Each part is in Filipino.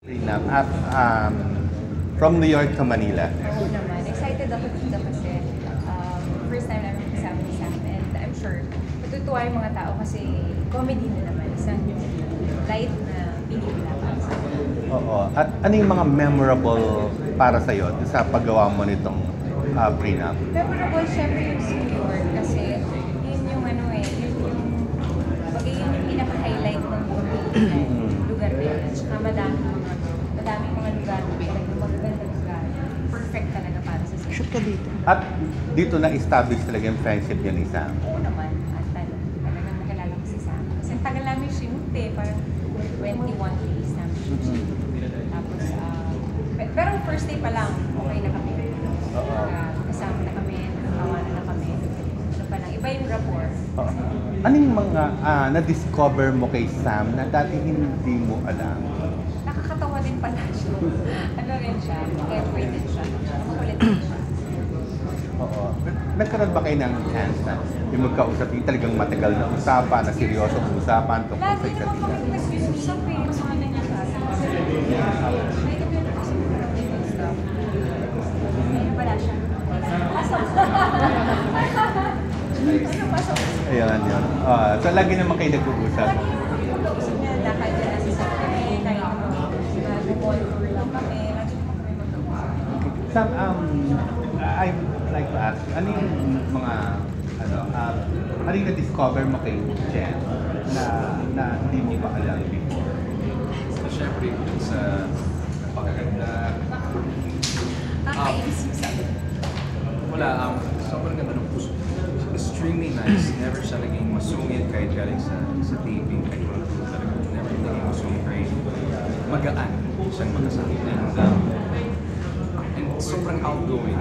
Prenup at from New York to Manila. Oo naman. Excited ako dito kasi first time namin kasama ni Sam and I'm sure matutuwa yung mga tao kasi comedy na naman. Isang light na pelikula para sa akin. Oo. At ano yung mga memorable para sa'yo sa paggawa mo nitong prenup? Memorable syempre yung sa New York kasi yun yung yun yung pinaka-highlight ng lugar na yun. At saka madaming mga lugar na magagandang lugar. Perfect talaga para sa sa'yo. Shoot ka dito. At dito na-establish talaga yung friendship yun isa. Oo naman. At talagang nakilala ko si Sam. Kasi ang tagal namin shoot parang 21 days namin shoot. Tapos, pero first day pa lang, okay na kami. Kasama na kami, nakakawanan na kami. Ano pa lang, iba yung rapport. Oo. Ano yung mga na-discover mo kay Sam na dati hindi mo alam? Nakakatawa din pala siya. Ano rin siya, carefree din siya. Makulit din siya. Oo. Nagkaroon ba kayo ng chance na yung magkausap yung talagang matagal na usapan, na seryosong usapan tungkol sa Lagi isa't naman isa? kami nag-usap sa kanya niya kasi. May gabi kasi ng stuff. Ayun pala siya. Pasok. Ano pasok? Ayan, yun. So lagi naman kayo nag-uusap. Lagi naman kami nag-usap niya. Lakad niya na sa kami. Kahit mag-ball tour lang kami. Lagi naman kami mag-usap. Sam, I'd like to ask, ano yung mga, ano yung na-discover mo kay Jen na hindi mo pa alam before? So, syempre, sa napakaganda. Nakakainis yung sabi. Wala, sobrang ganda ng puso. Extremely nice. Never siya naging masungit kahit galing sa taping. Kahit wala po talaga. Never naging masungit kahit magaan siyang makasama. And sobrang outgoing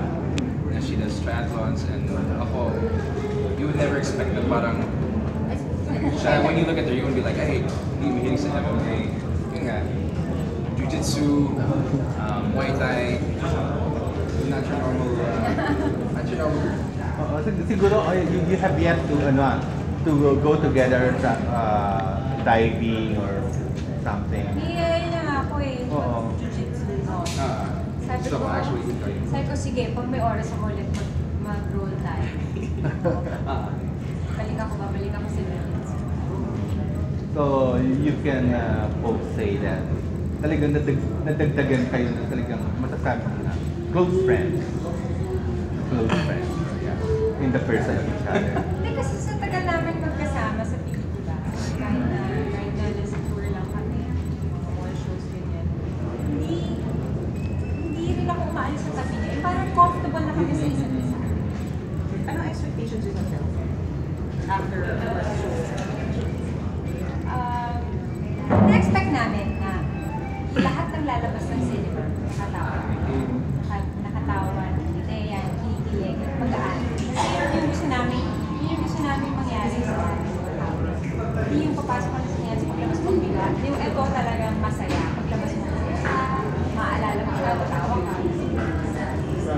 na she does triathlons and ako, you would never expect na parang siya, when you look at her, you would be like, hey, hindi mahilig sa MMA. Yun nga, Jiu-Jitsu, Muay Thai, not your normal girl. Oo, siguro you have yet to to go together sa diving or something. Yun na ako Oo. Jiu-Jitsu. So actually, Sabi ko, sige, pag may oras ako ulit mag-roll tayo. Babalik ako sa Jiu-Jitsu. So you can both say that talagang nadagdagan kayo na talagang masasabi mo na close friends. Close friends. Yeah. In the person of each other. Hindi kasi sa tagal namin magkasama sa pelikula. Kahit na nasa tour lang kami, mga wall shows, ganyan. Hindi rin ako umaalis sa tabi niya. Parang comfortable na kami sa isa't isa. Anong expectations you have after the first show? Na-expect namin na lahat ng lalabas ng cinema, nakatawa, ideya, kinikilig, magaan. Kasi yun yung gusto namin mangyari sa mga tao. Hindi yung papasok ka na sa niyan sa paglabas mong bigat, yung